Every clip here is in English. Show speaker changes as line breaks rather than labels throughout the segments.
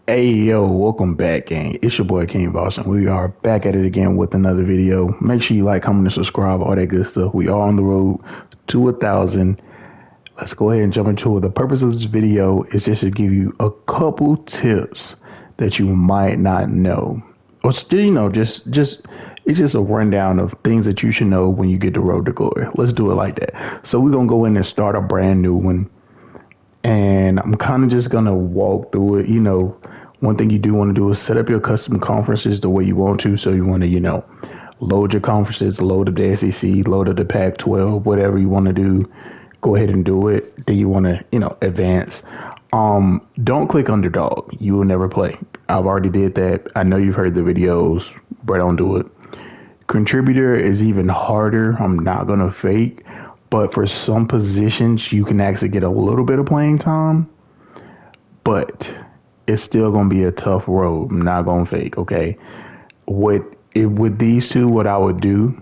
Hey yo, welcome back, gang. It's your boy King Voss, and we are back at it again with another video. Make sure you like, comment, and subscribe, all that good stuff. We are on the road to 1,000. Let's go ahead and jump into it. The purpose of this video is just to give you a couple tips that you might not know, or still, just it's just a rundown of things that you should know when you get the road to glory. Let's do it like that. So we're gonna go in and start a brand new one, and I'm kind of just gonna walk through it. One thing you do want to do is set up your custom conferences the way you want to. So you want to, load your conferences, load up the SEC, load up the Pac-12, whatever you want to do. Go ahead and do it. Then you want to, advance. Don't click underdog. You will never play. I've already did that. I know you've heard the videos, but don't do it. Contributor is even harder. I'm not gonna fake, but for some positions, you can actually get a little bit of playing time, but it's still gonna be a tough road. I'm not gonna fake, okay? With these two, what I would do,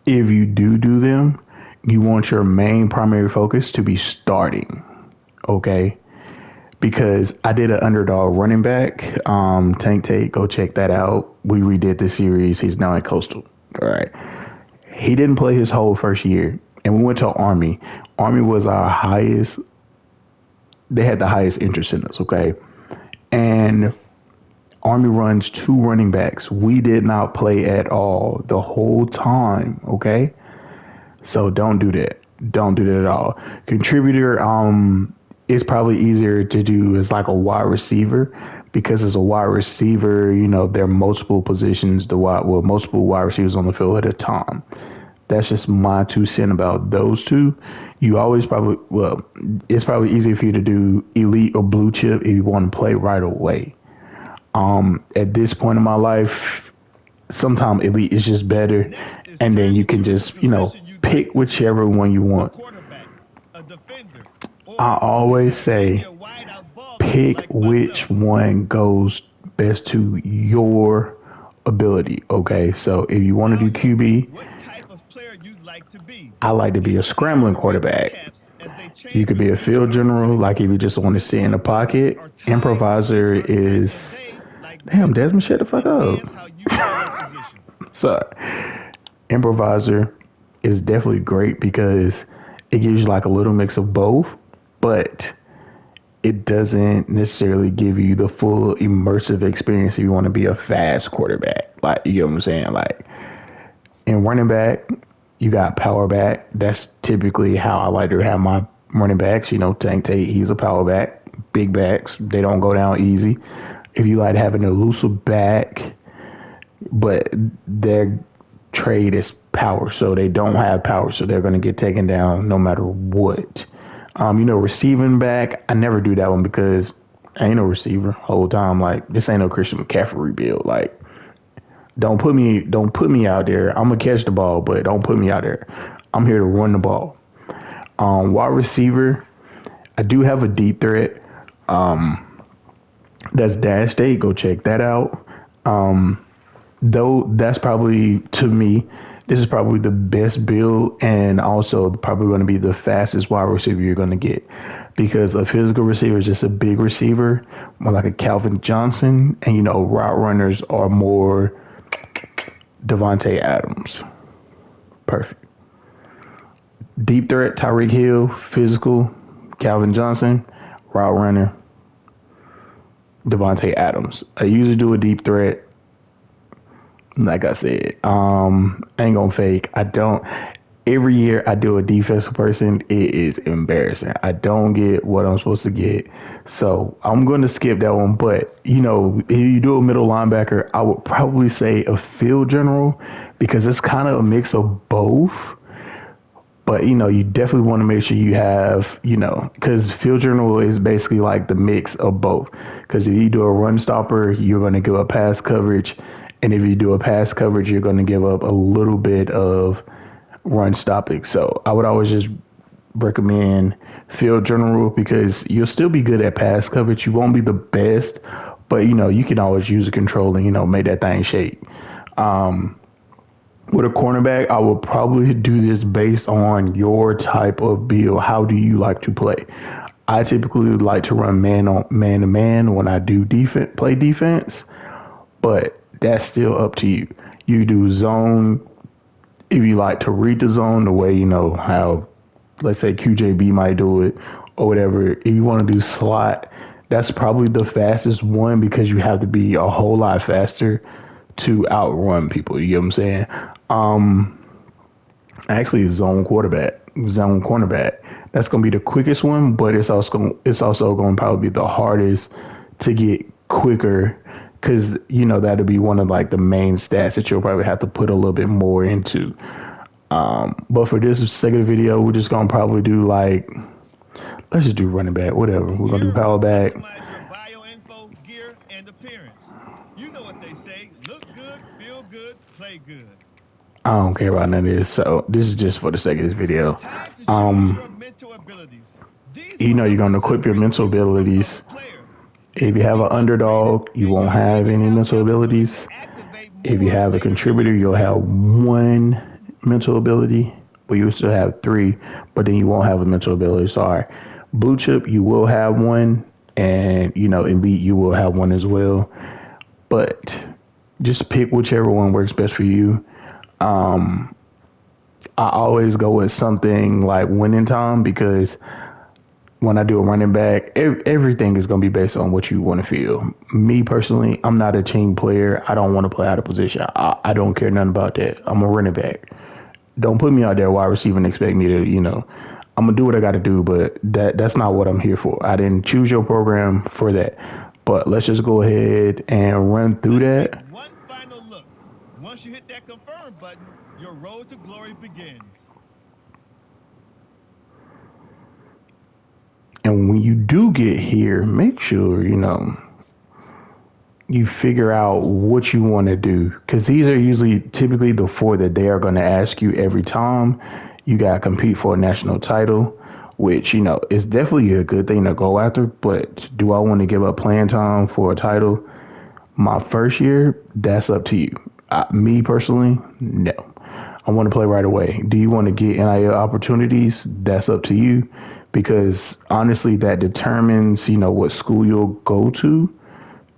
if you do them, you want your main primary focus to be starting, okay? Because I did an underdog running back, Tank Tate, go check that out. We redid the series. He's now at Coastal. All right. He didn't play his whole first year, and we went to Army. Army was our highest. They had the highest interest in us, okay? And Army runs two running backs. We did not play at all the whole time, okay? So don't do that. Don't do that at all. Contributor, it's probably easier to do as like a wide receiver, because as a wide receiver, there are multiple positions, multiple wide receivers on the field at a time. That's just my 2 cents about those two. It's probably easier for you to do elite or blue chip if you want to play right away. At this point in my life, sometimes elite is just better, and then you can just, pick whichever one you want. I always say pick which one goes best to your ability. Okay, so if you want to do QB, I like to be a scrambling quarterback. You could be a field general, like if you just want to sit in the pocket. Improviser is, damn, Desmond, shut the fuck up. Sorry. Improviser is definitely great because it gives you like a little mix of both, but it doesn't necessarily give you the full immersive experience if you want to be a fast quarterback. Like, you get what I'm saying? Like, in running back, you got power back. That's typically how I like to have my running backs. Tank Tate, he's a power back. Big backs, they don't go down easy. If you like having an elusive back, but their trade is power, so they don't have power, so they're going to get taken down no matter what. Receiving back, I never do that one because I ain't no receiver whole time. Like, this ain't no Christian McCaffrey build. Like, don't put me out there. I'm gonna catch the ball, but don't put me out there. I'm here to run the ball. Wide receiver, I do have a deep threat. That's Dash Day. Go check that out. Though that's probably, to me, this is probably the best build, and also probably going to be the fastest wide receiver you're going to get, because a physical receiver is just a big receiver, more like a Calvin Johnson, and route runners are more Devontae Adams. Perfect. Deep threat, Tyreek Hill. Physical, Calvin Johnson. Route runner, Devontae Adams. I usually do a deep threat. Like I said, I ain't gonna fake. I don't. Every year I do a defensive person, it is embarrassing. I don't get what I'm supposed to get, so I'm going to skip that one. But if you do a middle linebacker, I would probably say a field general, because it's kind of a mix of both. But you definitely want to make sure you have, because field general is basically like the mix of both. Because if you do a run stopper, you're going to give up pass coverage. And if you do a pass coverage, you're going to give up a little bit of run stopping. So I would always just recommend field general, because you'll still be good at pass coverage. You won't be the best, but you can always use the control and make that thing shake. With a cornerback, I will probably do this based on your type of build. How do you like to play? I typically like to run man to man when I do play defense, but that's still up to you. You do zone if you like to read the zone the way you know how, let's say QJB might do it or whatever. If you want to do slot, that's probably the fastest one because you have to be a whole lot faster to outrun people. You get what I'm saying? Actually, zone cornerback. That's gonna be the quickest one, but it's also gonna probably be the hardest to get quicker because you know that'll be one of like the main stats that you'll probably have to put a little bit more into. But for this second video, we're just gonna probably do like, let's just do running back, whatever. We're gonna do power back.
Customize your bio info, gear, and appearance. You know what they say: look good, feel good, play good.
I don't care about none of this, so this is just for the sake of this video.
Time to choose your mental abilities.
You know you're gonna equip your mental abilities. If you have an underdog, you won't have any mental abilities. If you have a contributor, you'll have one mental ability, but you still have three, but then you won't have a mental ability. Sorry. Blue chip, you will have one, and you know, elite, you will have one as well. But just pick whichever one works best for you. I always go with something like winning time because when I do a running back, everything is going to be based on what you want to feel. Me personally, I'm not a team player. I don't want to play out of position. I don't care nothing about that. I'm a running back. Don't put me out there wide receiver and expect me to, you know, I'm going to do what I got to do, but that's not what I'm here for. I didn't choose your program for that. But let's just go ahead and run through that.
One final look. Once you hit that confirm button, your road to glory begins.
And when you do get here, make sure, you know, you figure out what you want to do. Because these are typically the four that they are going to ask you every time. You got to compete for a national title, which, you know, is definitely a good thing to go after. But do I want to give up playing time for a title my first year? That's up to you. Me personally, no. I want to play right away. Do you want to get NIL opportunities? That's up to you. Because honestly, that determines, you know, what school you'll go to.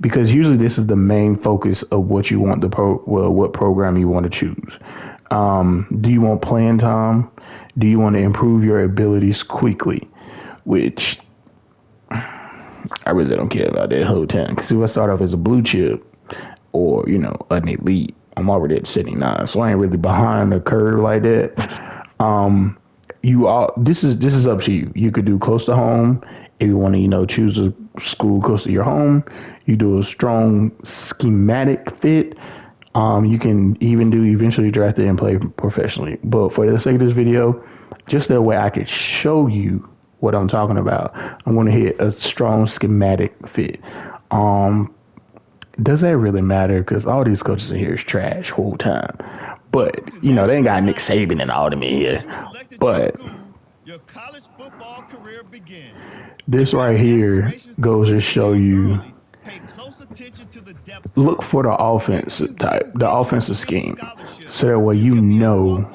Because usually this is the main focus of what you want what program you want to choose. Do you want playing time? Do you want to improve your abilities quickly? Which I really don't care about that whole time. Because if I start off as a blue chip or, you know, an elite, I'm already at 79. So I ain't really behind the curve like that. This is up to you. You could do close to home if you want to, you know, choose a school close to your home. You do a strong schematic fit. You can even do eventually draft it and play professionally. But for the sake of this video, just that way I could show you what I'm talking about, I'm going to hit a strong schematic fit. Does that really matter? Because all these coaches in here is trash whole time. But, you know, they ain't got Nick Saban and all them in here. But
your college football career begins.
This right here goes to show you, look for the offensive type, the offensive scheme. So that way you know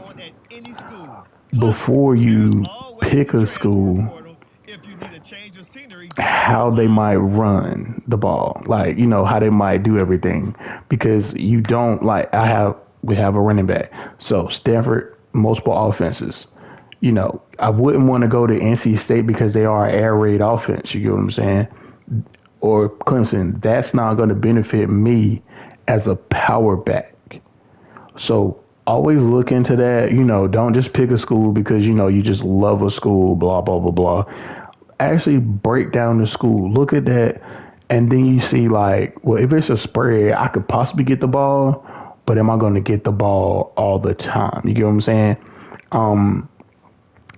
before you pick a school how they might run the ball. Like, you know, how they might do everything. Because you don't, like, we have a running back. So Stanford, multiple offenses. You know, I wouldn't want to go to NC State because they are an air raid offense. You get what I'm saying? Or Clemson. That's not going to benefit me as a power back. So always look into that. You know, don't just pick a school because, you know, you just love a school, blah, blah, blah, blah. Actually break down the school. Look at that. And then you see, like, well, if it's a spread, I could possibly get the ball. But am I going to get the ball all the time? You get what I'm saying?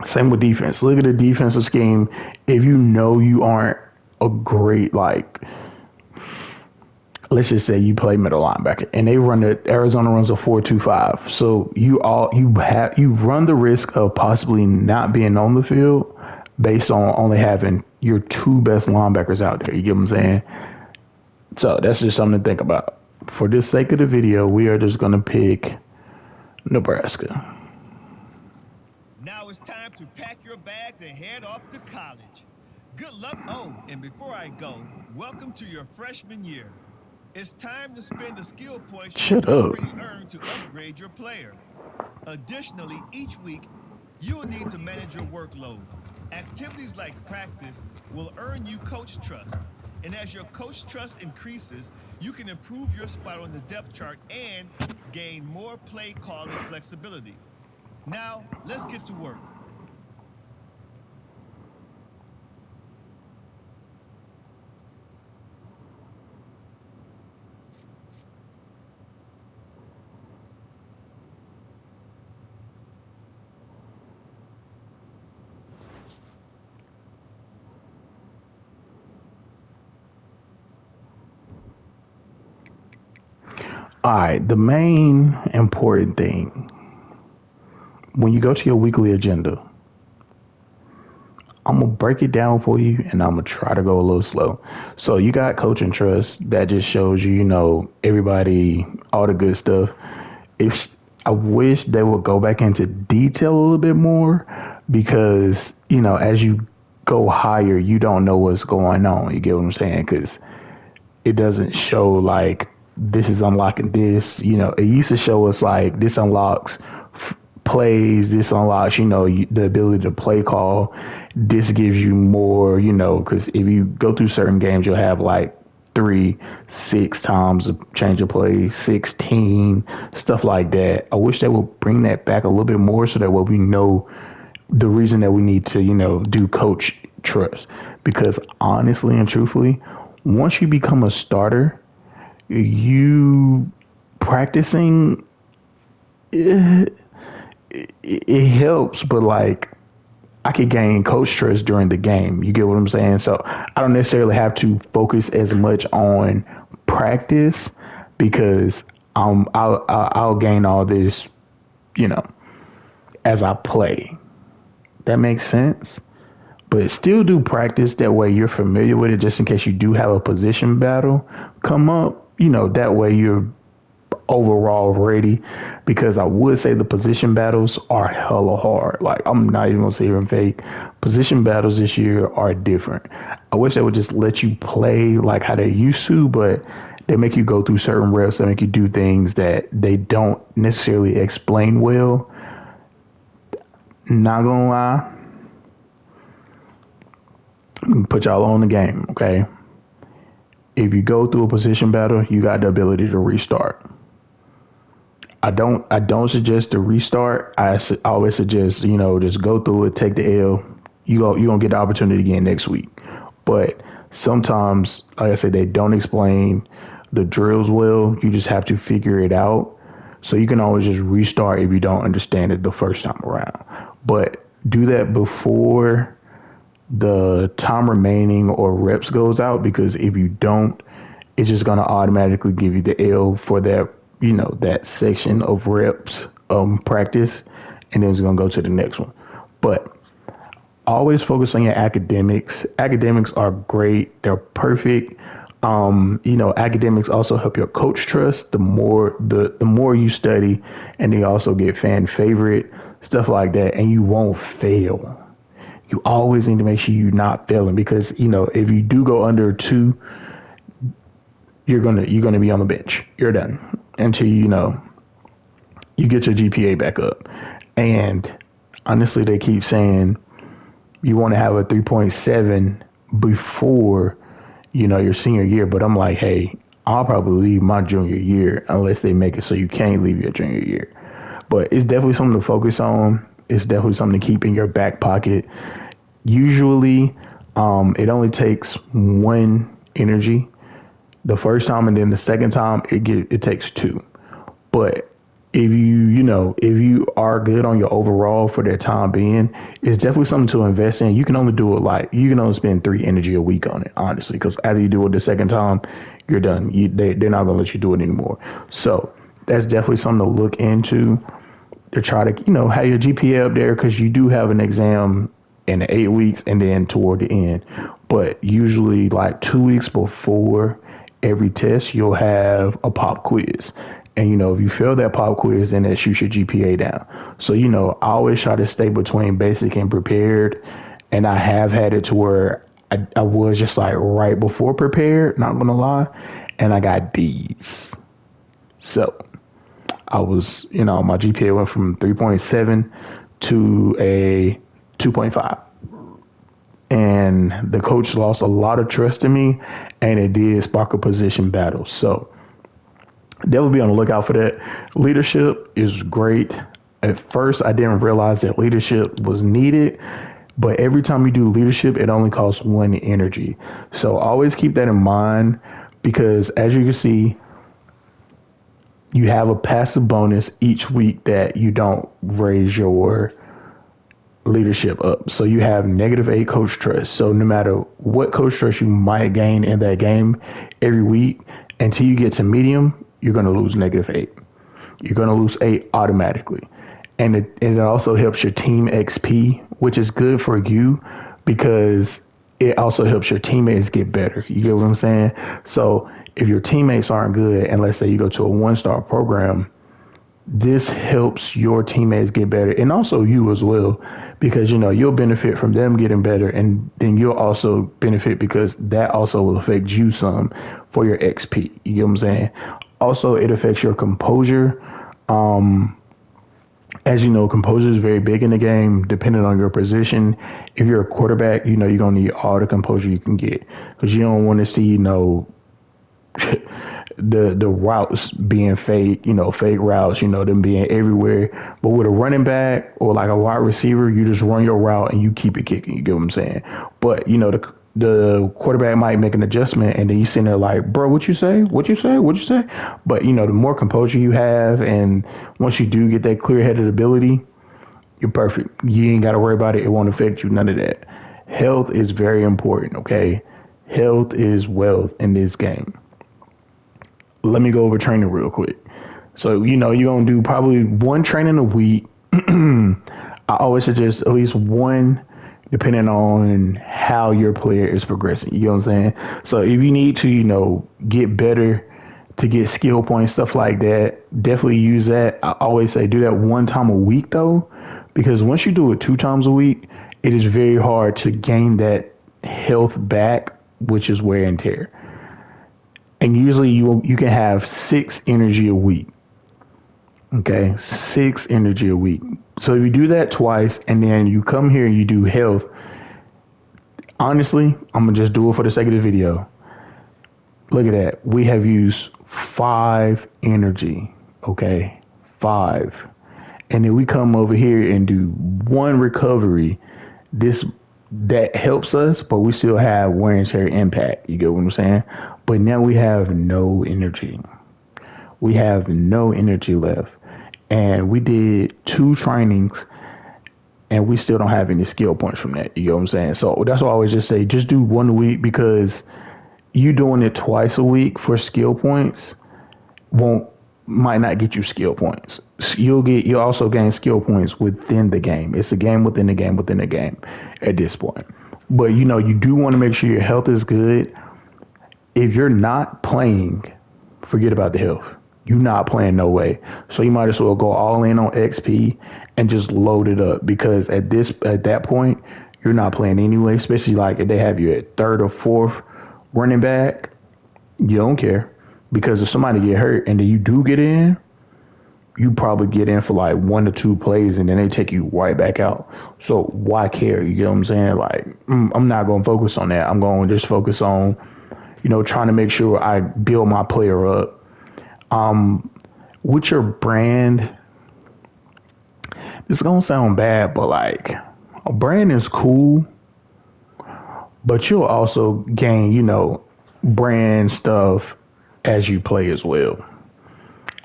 Same with defense. Look at the defensive scheme. If you know you aren't a great, like, let's just say you play middle linebacker and Arizona runs a 4-2-5. So you run the risk of possibly not being on the field based on only having your two best linebackers out there. You get what I'm saying? So that's just something to think about. For the sake of the video, we are just going to pick Nebraska.
Now it's time to pack your bags and head off to college. Good luck. Oh, and before I go, welcome to your freshman year. It's time to spend the skill points you've
Shut up.
already earned to upgrade your player. Additionally, each week, you will need to manage your workload. Activities like practice will earn you coach trust. And as your coach trust increases, you can improve your spot on the depth chart and gain more play calling flexibility. Now, let's get to work.
All right, the main important thing when you go to your weekly agenda, I'm gonna break it down for you and I'm gonna try to go a little slow. So you got coaching trust that just shows you, everybody, all the good stuff. If I wish they would go back into detail a little bit more because, as you go higher, you don't know what's going on. You get what I'm saying? Because it doesn't show like this is unlocking this. It used to show us like this unlocks plays, this unlocks, the ability to play call. This gives you more, because if you go through certain games, you'll have like 3, 6 times a change of play, 16, stuff like that. I wish they would bring that back a little bit more so that way we know the reason that we need to, do coach trust. Because honestly and truthfully, once you become a starter, you practicing it helps, but like I could gain coach trust during the game. You get what I'm saying? So I don't necessarily have to focus as much on practice because I'll gain all this, you know, as I play. That makes sense. But still do practice that way you're familiar with it just in case you do have a position battle come up. That way you're overall ready, because I would say the position battles are hella hard. Like, I'm not even gonna sit here and fake. Position battles this year are different. I wish they would just let you play like how they used to, but they make you go through certain reps. They make you do things that they don't necessarily explain well. Not gonna lie, put y'all on the game, okay? If you go through a position battle, you got the ability to restart. I don't suggest to restart. I always suggest, just go through it, take the L. You gonna get the opportunity again next week. But sometimes, like I said, they don't explain the drills well. You just have to figure it out. So you can always just restart if you don't understand it the first time around. But do that before the time remaining or reps goes out, because if you don't, it's just going to automatically give you the L for that, that section of reps practice, and then it's going to go to the next one. But always focus on your academics. Academics are great. They're perfect. Academics also help your coach trust. The more you study, and they also get fan favorite, stuff like that, and you won't fail. You always need to make sure you're not failing, because if you do go under a 2, you're gonna be on the bench. You're done until you get your GPA back up. And honestly, they keep saying you want to have a 3.7 before your senior year, but I'm like, hey, I'll probably leave my junior year unless they make it so you can't leave your junior year. But it's definitely something to focus on. It's definitely something to keep in your back pocket. Usually, it only takes one energy the first time, and then the second time it takes 2. But if you are good on your overall for that time being, it's definitely something to invest in. You can only do it you can only spend 3 energy a week on it, honestly, because after you do it the second time, you're done. They're not gonna let you do it anymore. So that's definitely something to look into, to try to have your GPA up there, because you do have an exam in the 8 weeks and then toward the end. But usually like 2 weeks before every test, you'll have a pop quiz. And, if you fail that pop quiz, then that shoots your GPA down. So, I always try to stay between basic and prepared. And I have had it to where I was just like right before prepared, not gonna lie, and I got D's. So I was, my GPA went from 3.7 to a 2.5. And the coach lost a lot of trust in me, and it did spark a position battle. So definitely be on the lookout for that. Leadership is great. At first, I didn't realize that leadership was needed, but every time you do leadership, it only costs one energy. So always keep that in mind, because as you can see, you have a passive bonus each week that you don't raise your leadership up. So you have -8 coach trust. So no matter what coach trust you might gain in that game every week, until you get to medium, you're going to lose -8. You're going to lose 8 automatically. And it also helps your team XP, which is good for you because it also helps your teammates get better. You get what I'm saying? So if your teammates aren't good, and let's say you go to a 1-star program, this helps your teammates get better, and also you as well, because you'll benefit from them getting better, and then you'll also benefit because that also will affect you some for your XP. You get what I'm saying? Also, it affects your composure. As you know, composure is very big in the game, depending on your position. If you're a quarterback, you're going to need all the composure you can get, because you don't want to see, the routes being fake, fake routes, them being everywhere. But with a running back or like a wide receiver, you just run your route and you keep it kicking. You get what I'm saying? But, the quarterback might make an adjustment, and then you sitting there like, bro, what you say? What you say? What you say? But, the more composure you have, and once you do get that clear-headed ability, you're perfect. You ain't got to worry about it. It won't affect you. None of that. Health is very important, okay? Health is wealth in this game. Let me go over training real quick. So, you're going to do probably one training a week. I always suggest at least one, depending on how your player is progressing. You know what I'm saying? So if you need to, get better, to get skill points, stuff like that, definitely use that. I always say do that one time a week, though, because once you do it 2 times a week, it is very hard to gain that health back, which is wear and tear. And usually you can have 6 energy a week. Okay, 6 energy a week. So if you do that twice, and then you come here and you do health, honestly, I'm going to just do it for the sake of the video. Look at that. We have used 5 energy. Okay, 5. And then we come over here and do 1 recovery. That helps us, but we still have wear and tear impact. You get what I'm saying? But now we have no energy. We have no energy left. And we did 2 trainings, and we still don't have any skill points from that. You know what I'm saying? So that's why I always just say, just do 1 a week, because you doing it twice a week for skill points might not get you skill points. You'll also gain skill points within the game. It's a game within the game within the game at this point. But you do want to make sure your health is good. If you're not playing, forget about the health. You're not playing, no way. So you might as well go all in on XP and just load it up, because at that point, you're not playing anyway, especially like if they have you at 3rd or 4th running back. You don't care, because if somebody get hurt and then you do get in, you probably get in for like 1 to 2 plays, and then they take you right back out. So why care? You get what I'm saying? Like, I'm not going to focus on that. I'm going to just focus on, trying to make sure I build my player up. With your brand, it's gonna sound bad, but like, a brand is cool, but you'll also gain, brand stuff as you play as well.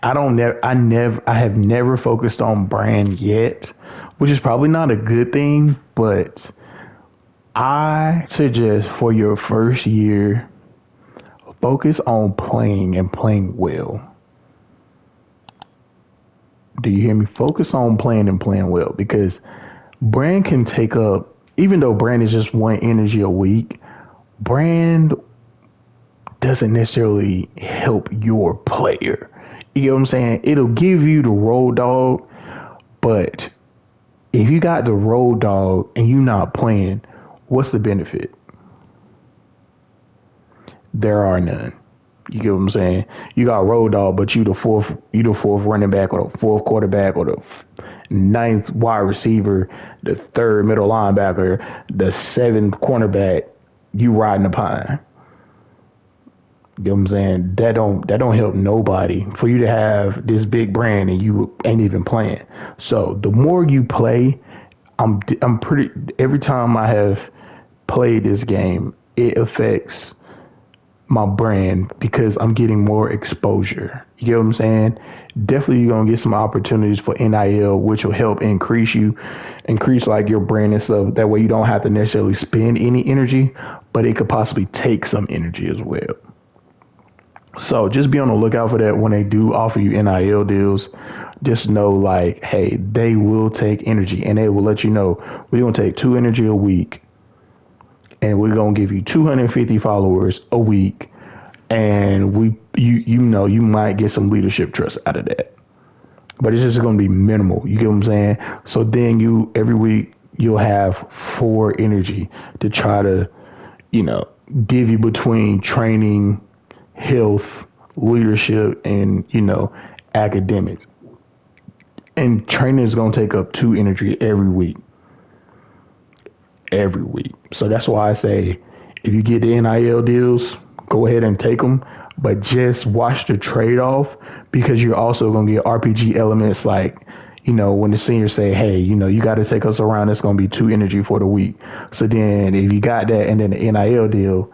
I have never focused on brand yet, which is probably not a good thing, but I suggest for your first year, focus on playing and playing well. Do you hear me? Focus on playing and playing well, because brand can take up, even though brand is just 1 energy a week, brand doesn't necessarily help your player. You know what I'm saying? It'll give you the road dog, but if you got the road dog and you're not playing, what's the benefit? There are none. You get what I'm saying? You got road dog, but you the fourth running back or the fourth quarterback or the ninth wide receiver, the third middle linebacker, the seventh cornerback. You riding the pine. You know what I'm saying? That don't help nobody for you to have this big brand and you ain't even playing. So the more you play, I'm pretty. Every time I have played this game, it affects my brand because I'm getting more exposure. You know what I'm saying? Definitely you're gonna get some opportunities for NIL, which will help increase like your brand and stuff. That way you don't have to necessarily spend any energy, but it could possibly take some energy as well. So just be on the lookout for that when they do offer you NIL deals. Just know like, hey, they will take energy and they will let you know we're gonna take 2 energy a week and we're gonna give you 250 followers a week, and you know you might get some leadership trust out of that, but it's just gonna be minimal. You get what I'm saying? So then every week you'll have 4 energy to try to divvy between training, health, leadership, and academics. And training is gonna take up 2 energy every week. So that's why I say if you get the NIL deals, go ahead and take them, but just watch the trade-off because you're also going to get RPG elements like, when the seniors say, hey, you got to take us around, it's going to be 2 energy for the week. So then if you got that and then the NIL deal,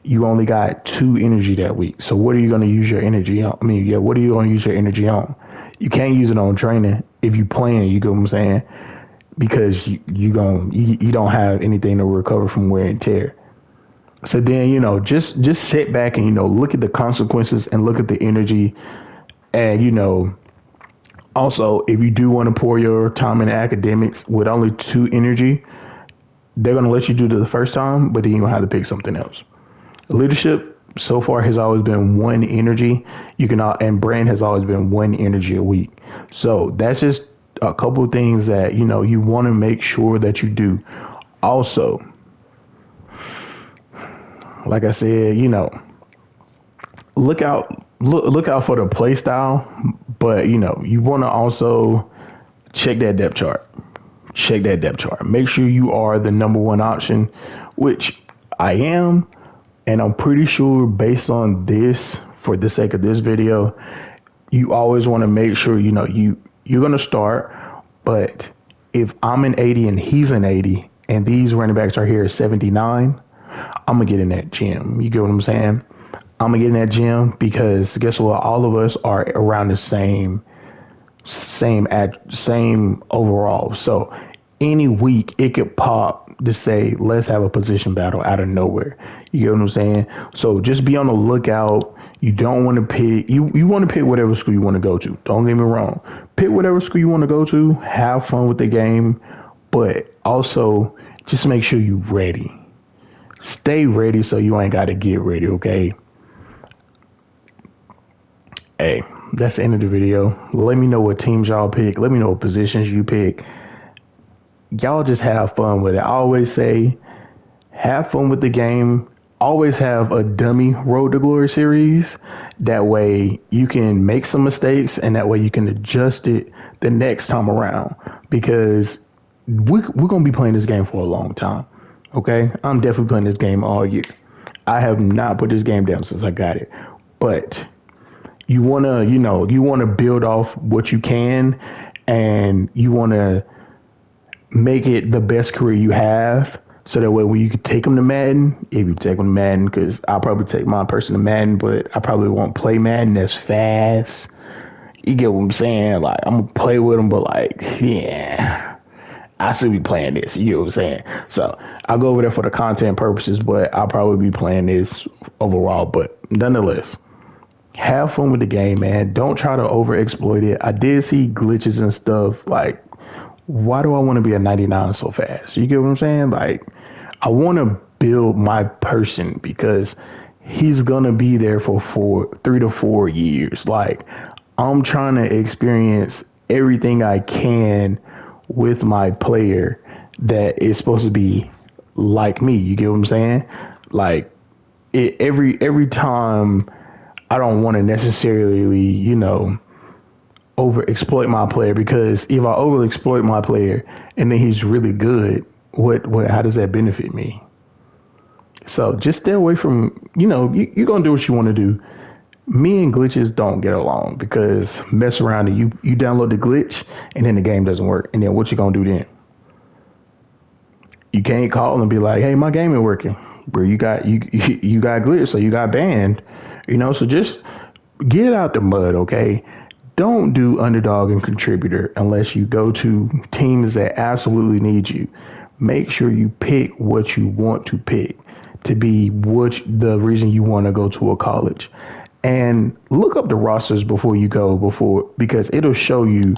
you only got 2 energy that week. So what are you going to use your energy on? What are you going to use your energy on? You can't use it on training if you playing, you get what I'm saying? Because you don't have anything to recover from wear and tear. So then, just sit back and, look at the consequences and look at the energy. And, also, if you do want to pour your time in academics with only 2 energy, they're going to let you do it the first time, but then you're going to have to pick something else. Leadership so far has always been 1 energy. And brand has always been 1 energy a week. So that's just a couple of things that you want to make sure that you do. Also, like I said, look out for the play style, but you want to also check that depth chart. Make sure you are the number 1 option, which I am, and I'm pretty sure based on this, for the sake of this video, you always want to make sure you're going to start, but if I'm an 80 and he's an 80 and these running backs are here at 79, I'm going to get in that gym. You get what I'm saying? I'm going to get in that gym because guess what? All of us are around the same overall. So any week it could pop to say, let's have a position battle out of nowhere. You get what I'm saying? So just be on the lookout. You don't want to pick, you want to pick whatever school you want to go to. Don't get me wrong. Pick whatever school you want to go to. Have fun with the game. But also just make sure you're ready. Stay ready so you ain't got to get ready, okay? Hey, that's the end of the video. Let me know what teams y'all pick. Let me know what positions you pick. Y'all just have fun with it. I always say, have fun with the game. Always have a dummy Road to Glory series. That way you can make some mistakes and that way you can adjust it the next time around. Because we're going to be playing this game for a long time. Okay? I'm definitely playing this game all year. I have not put this game down since I got it. But you want to build off what you can, and you want to make it the best career you have. So that way when you can take them to Madden, if you take them to Madden, because I'll probably take my person to Madden, but I probably won't play Madden as fast. You get what I'm saying? Like, I'm going to play with them, but like, yeah, I should be playing this. You know what I'm saying? So I'll go over there for the content purposes, but I'll probably be playing this overall. But nonetheless, have fun with the game, man. Don't try to overexploit it. I did see glitches and stuff. Like, why do I want to be a 99 so fast? You get what I'm saying? Like, I want to build my person because he's going to be there for 3 to 4 years. Like, I'm trying to experience everything I can with my player that is supposed to be like me. You get what I'm saying? Like, every time I don't want to necessarily, over exploit my player, because if I over exploit my player and then he's really good, how does that benefit me? So just stay away from, you're going to do what you want to do. Me and glitches don't get along, because mess around and you download the glitch and then the game doesn't work. And then what you going to do then? You can't call and be like, hey, my game ain't working. Bro, you got glitch, so you got banned. So just get out the mud, okay? Don't do underdog and contributor unless you go to teams that absolutely need you. Make sure you pick what you want to pick to be the reason you want to go to a college. And look up the rosters before you go, because it'll show you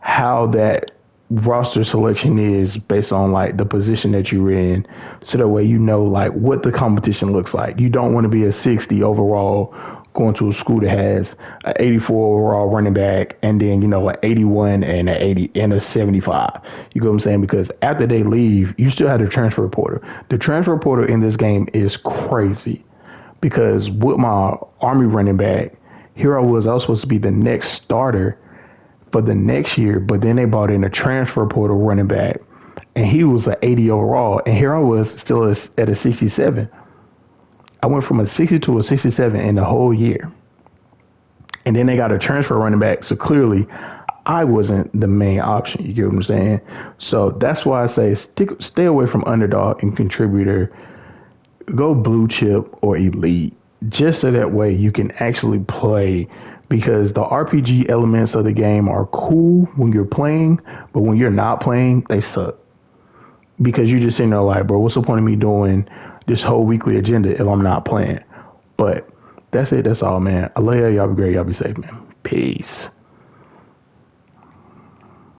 how that roster selection is based on like the position that you're in, so that way like what the competition looks like. You don't want to be a 60 overall going to a school that has an 84 overall running back and then an 81 and an 80 and a 75. You know what I'm saying? Because after they leave, you still have the transfer portal. The transfer portal in this game is crazy, because with my Army running back, here I was supposed to be the next starter for the next year, but then they brought in a transfer portal running back and he was an 80 overall, and here I was still at a 67. I went from a 60 to a 67 in the whole year. And then they got a transfer running back, so clearly I wasn't the main option. You get what I'm saying? So that's why I say stay away from underdog and contributor. Go blue chip or elite, just so that way you can actually play, because the RPG elements of the game are cool when you're playing, but when you're not playing, they suck. Because you're just sitting there like, bro, what's the point of me doing this whole weekly agenda if I'm not playing? But that's it. That's all, man. I love y'all. Y'all be great. Y'all be safe, man. Peace.